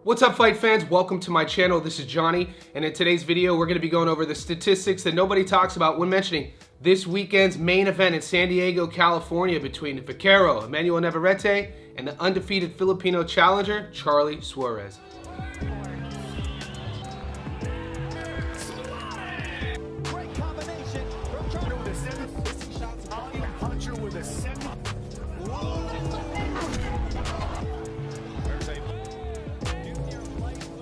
What's up, fight fans? Welcome to my channel. This is Johnny, and in today's video we're going to be going over the statistics that nobody talks about when mentioning this weekend's main event in San Diego, California between Vaquero Emanuel Navarrete and the undefeated Filipino challenger Charly Suarez.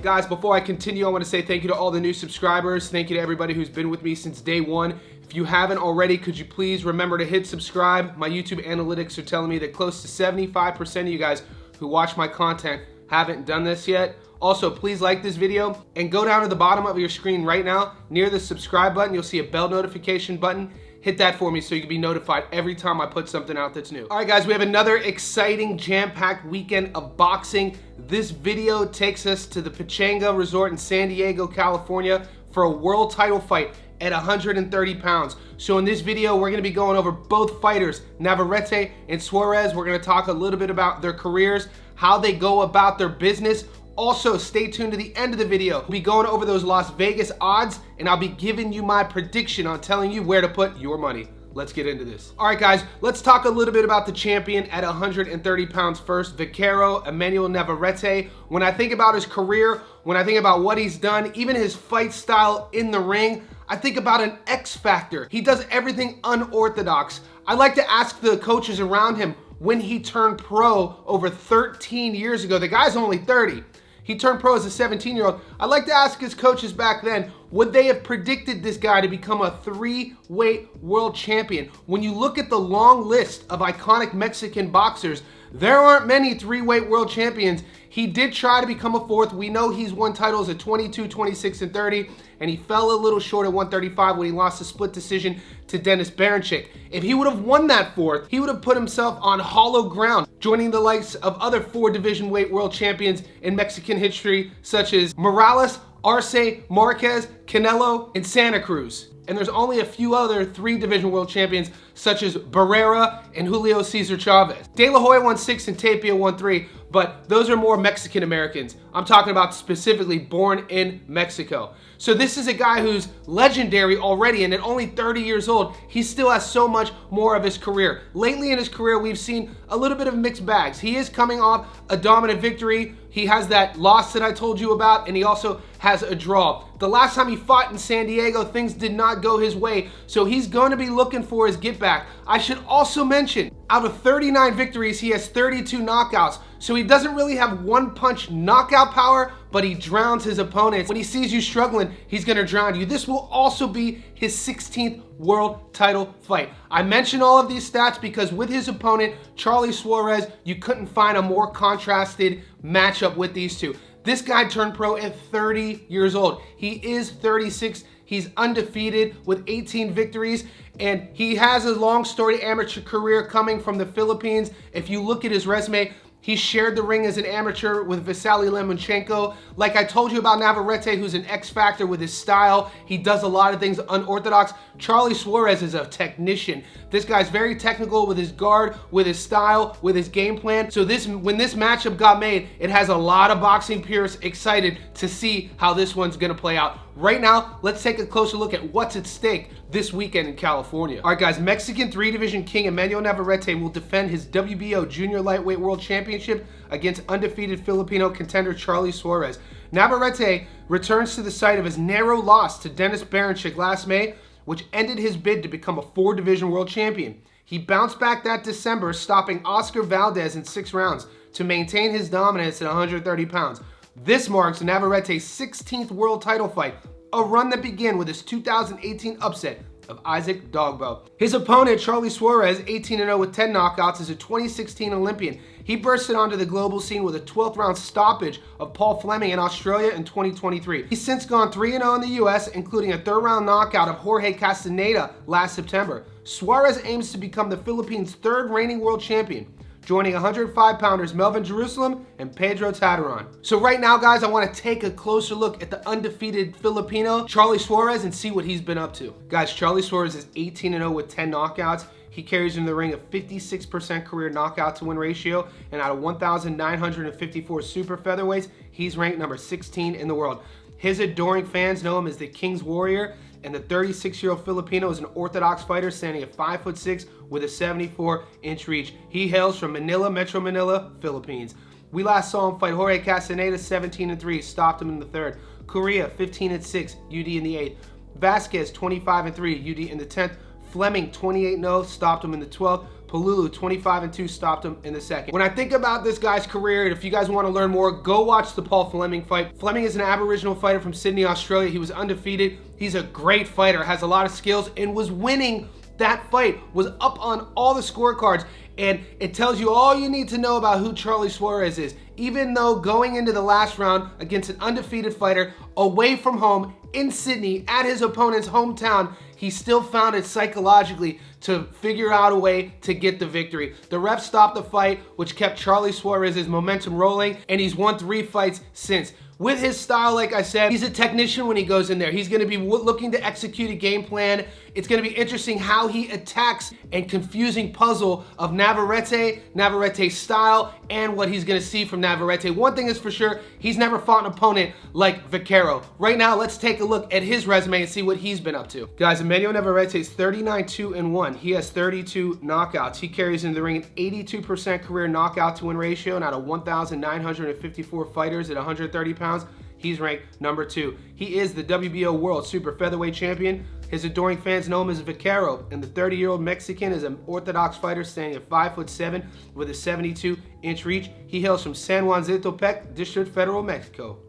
Guys, before I continue, I want to say thank you to all the new subscribers. Thank you to everybody who's been with me since day one. If you haven't already, could you please remember to hit subscribe? My YouTube analytics are telling me that close to 75% of you guys who watch my content haven't done this yet. Also, please like this video and go down to the bottom of your screen right now. Near the subscribe button, you'll see a bell notification button. Hit that for me so you can be notified every time I put something out that's new. All right, guys, we have another exciting jam-packed weekend of boxing. This video takes us to the Pechanga Resort in San Diego, California for a world title fight at 130 pounds. So in this video, we're gonna be going over both fighters, Navarrete and Suarez. We're gonna talk a little bit about their careers, how they go about their business. Also, stay tuned to the end of the video. We'll be going over those Las Vegas odds, and I'll be giving you my prediction on telling you where to put your money. Let's get into this. All right, guys, let's talk a little bit about the champion at 130 pounds first, Vaquero Emanuel Navarrete. When I think about his career, when I think about what he's done, even his fight style in the ring, I think about an X factor. He does everything unorthodox. I like to ask the coaches around him when he turned pro over 13 years ago. The guy's only 30. He turned pro as a 17-year-old. I'd like to ask his coaches back then, would they have predicted this guy to become a three-weight world champion? When you look at the long list of iconic Mexican boxers, there aren't many three-weight world champions. He did try to become a fourth. We know he's won titles at 22, 26, and 30, and he fell a little short at 135 when he lost a split decision to Dennis Baranchyk. If he would have won that fourth, he would have put himself on hollow ground, joining the likes of other four division weight world champions in Mexican history, such as Morales, Arce, Marquez, Canelo, and Santa Cruz. And there's only a few other three division world champions such as Barrera and Julio Cesar Chavez. De La Hoya won 6 and Tapia won 3, but those are more Mexican Americans. I'm talking about specifically born in Mexico. So this is a guy who's legendary already, and at only 30 years old, he still has so much more of his career. Lately in his career, we've seen a little bit of mixed bags. He is coming off a dominant victory. He has that loss that I told you about, and he also has a draw. The last time he fought in San Diego, things did not go his way, so he's going to be looking for his get back. I should also mention, out of 39 victories, he has 32 knockouts, so he doesn't really have one-punch knockout power, but he drowns his opponents. When he sees you struggling, he's going to drown you. This will also be his 16th world title fight. I mention all of these stats because with his opponent, Charly Suarez, you couldn't find a more contrasted matchup with these two. This guy turned pro at 30 years old. He is 36. He's undefeated with 18 victories, and he has a long storied amateur career coming from the Philippines. If you look at his resume, he shared the ring as an amateur with Vasily Lomachenko. Like I told you about Navarrete, who's an X factor with his style. He does a lot of things unorthodox. Charly Suarez is a technician. This guy's very technical with his guard, with his style, with his game plan. So when this matchup got made, it has a lot of boxing purists excited to see how this one's gonna play out. Right now, let's take a closer look at what's at stake this weekend in California. All right, guys, Mexican three-division king Emanuel Navarrete will defend his WBO Junior Lightweight World Championship against undefeated Filipino contender Charly Suarez. Navarrete returns to the site of his narrow loss to Dennis Baranchyk last May, which ended his bid to become a four-division world champion. He bounced back that December, stopping Oscar Valdez in 6 rounds to maintain his dominance at 130 pounds. This marks Navarrete's 16th world title fight, a run that began with his 2018 upset of Isaac Dogbo. His opponent, Charly Suarez, 18-0 with 10 knockouts, is a 2016 Olympian. He bursted onto the global scene with a 12th round stoppage of Paul Fleming in Australia in 2023. He's since gone 3-0 in the US, including a 3rd round knockout of Jorge Castaneda last September. Suarez aims to become the Philippines' 3rd reigning world champion, joining 105-pounders Melvin Jerusalem and Pedro Taderon. So right now, guys, I want to take a closer look at the undefeated Filipino, Charly Suarez, and see what he's been up to. Guys, Charly Suarez is 18-0 with 10 knockouts. He carries in the ring a 56% career knockout to win ratio, and out of 1,954 super featherweights, he's ranked number 16 in the world. His adoring fans know him as the King's Warrior, and the 36-year-old Filipino is an orthodox fighter standing at 5'6" with a 74-inch reach. He hails from Manila, Metro Manila, Philippines. We last saw him fight Jorge Castaneda, 17-3, stopped him in the 3rd. Correa, 15-6, UD in the 8th. Vasquez, 25-3, UD in the 10th. Fleming, 28-0, stopped him in the 12th. Palulu, 25-2, stopped him in the 2nd. When I think about this guy's career, and if you guys want to learn more, go watch the Paul Fleming fight. Fleming is an Aboriginal fighter from Sydney, Australia. He was undefeated. He's a great fighter, has a lot of skills, and was winning that fight, was up on all the scorecards, and it tells you all you need to know about who Charly Suarez is. Even though going into the last round against an undefeated fighter away from home in Sydney at his opponent's hometown, he still found it psychologically to figure out a way to get the victory. The ref stopped the fight, which kept Charly Suarez's momentum rolling, and he's won 3 fights since. With his style, like I said, he's a technician when he goes in there. He's going to be looking to execute a game plan. It's going to be interesting how he attacks and confusing puzzle of Navarrete's style, and what he's going to see from Navarrete. One thing is for sure, he's never fought an opponent like Vaquero. Right now, let's take a look at his resume and see what he's been up to. Guys, Emanuel Navarrete is 39-2-1. He has 32 knockouts. He carries in the ring an 82% career knockout to win ratio, and out of 1,954 fighters at 130 pounds, he's ranked number 2. He is the WBO World Super Featherweight Champion. His adoring fans know him as Vaquero, and the 30-year-old Mexican is an orthodox fighter standing at 5'7" with a 72-inch reach. He hails from San Juan Ziltepec, District Federal, Mexico.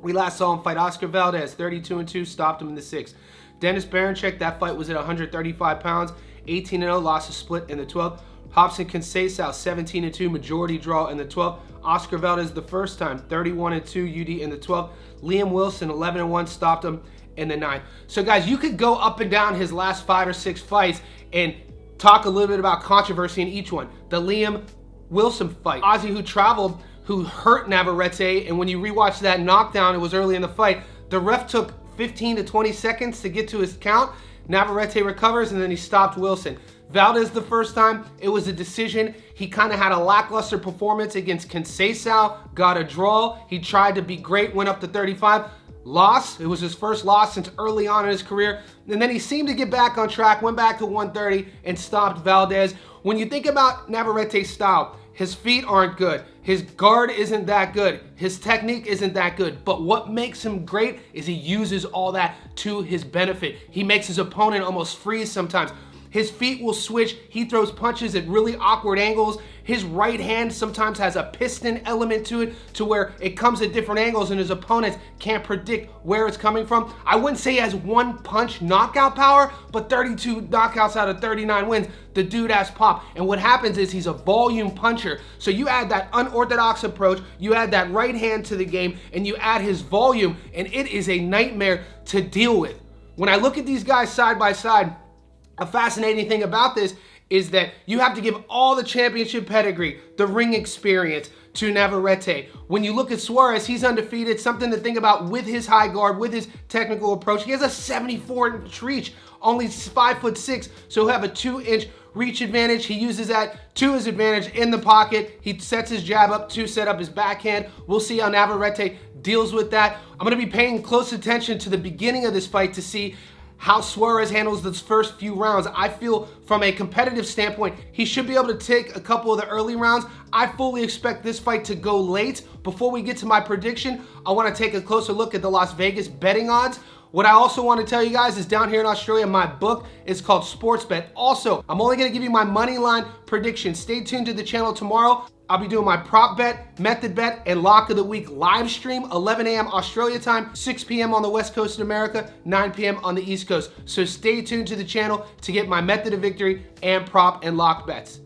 We last saw him fight Oscar Valdez, 32-2, stopped him in the 6th. Dennis Baranchek, that fight was at 135 pounds, 18-0, lost a split in the 12th. Robson Conceição, 17-2, majority draw in the 12th. Oscar Valdez the first time, 31-2, UD in the 12th. Liam Wilson, 11-1, stopped him in the 9th. So guys, you could go up and down his last 5 or 6 fights and talk a little bit about controversy in each one. The Liam Wilson fight, Ozzy who traveled, who hurt Navarrete, and when you rewatch that knockdown, it was early in the fight, the ref took 15 to 20 seconds to get to his count. Navarrete recovers, and then he stopped Wilson. Valdez the first time, it was a decision. He kind of had a lackluster performance against Conceição, got a draw. He tried to be great, went up to 35. Loss. It was his first loss since early on in his career. And then he seemed to get back on track, went back to 130 and stopped Valdez. When you think about Navarrete's style, his feet aren't good. His guard isn't that good. His technique isn't that good. But what makes him great is he uses all that to his benefit. He makes his opponent almost freeze sometimes. His feet will switch. He throws punches at really awkward angles. His right hand sometimes has a piston element to it, to where it comes at different angles and his opponents can't predict where it's coming from. I wouldn't say he has one punch knockout power, but 32 knockouts out of 39 wins. The dude has pop. And what happens is he's a volume puncher. So you add that unorthodox approach, you add that right hand to the game, and you add his volume, and it is a nightmare to deal with. When I look at these guys side by side, a fascinating thing about this is that you have to give all the championship pedigree, the ring experience to Navarrete. When you look at Suarez, he's undefeated. Something to think about with his high guard, with his technical approach. He has a 74-inch reach, only 5'6", so he'll have a 2-inch reach advantage. He uses that to his advantage in the pocket. He sets his jab up to set up his backhand. We'll see how Navarrete deals with that. I'm going to be paying close attention to the beginning of this fight to see how Suarez handles those first few rounds. I feel from a competitive standpoint, he should be able to take a couple of the early rounds. I fully expect this fight to go late. Before we get to my prediction, I want to take a closer look at the Las Vegas betting odds. What I also want to tell you guys is down here in Australia, my book is called Sportsbet. Also, I'm only going to give you my money line prediction. Stay tuned to the channel tomorrow. I'll be doing my prop bet, method bet, and lock of the week live stream, 11 a.m. Australia time, 6 p.m. on the West Coast of America, 9 p.m. on the East Coast. So stay tuned to the channel to get my method of victory and prop and lock bets.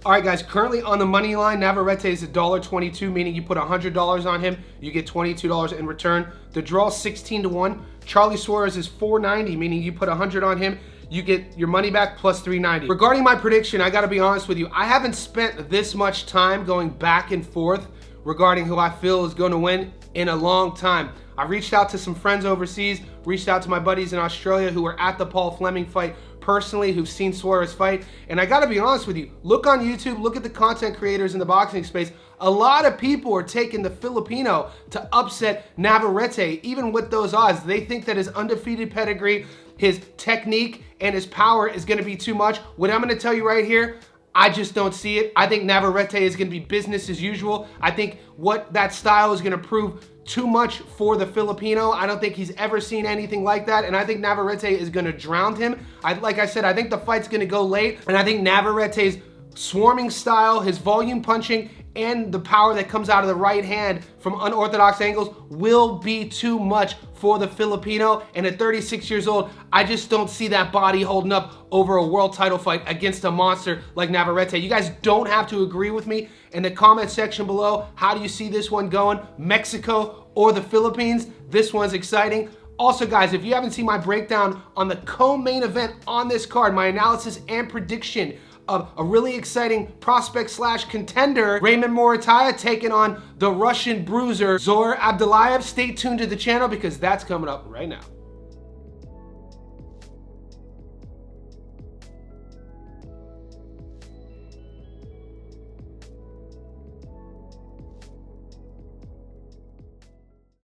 All right, guys, currently on the money line, Navarrete is $1.22, meaning you put $100 on him, you get $22 in return. The draw is 16-1. Charly Suarez is $4.90, meaning you put $100 on him, you get your money back plus $3.90. Regarding my prediction, I gotta be honest with you, I haven't spent this much time going back and forth regarding who I feel is gonna win in a long time. I reached out to some friends overseas, reached out to my buddies in Australia who were at the Paul Fleming fight personally, who've seen Suarez fight, and I gotta be honest with you, look on YouTube, look at the content creators in the boxing space. A lot of people are taking the Filipino to upset Navarrete, even with those odds. They think that his undefeated pedigree, his technique, and his power is gonna be too much. What I'm gonna tell you right here, I just don't see it. I think Navarrete is going to be business as usual. I think what that style is going to prove too much for the Filipino. I don't think he's ever seen anything like that, and I think Navarrete is going to drown him. Like I said, I think the fight's going to go late, and I think Navarrete's swarming style, his volume punching, and the power that comes out of the right hand from unorthodox angles will be too much for the Filipino. And at 36 years old, I just don't see that body holding up over a world title fight against a monster like Navarrete. You guys don't have to agree with me in the comment section below. How do you see this one going? Mexico or the Philippines? This one's exciting. Also, guys, if you haven't seen my breakdown on the co-main event on this card, my analysis and prediction of a really exciting prospect slash contender, Raymond Morataya taking on the Russian bruiser Zor Abdullayev. Stay tuned to the channel because that's coming up right now.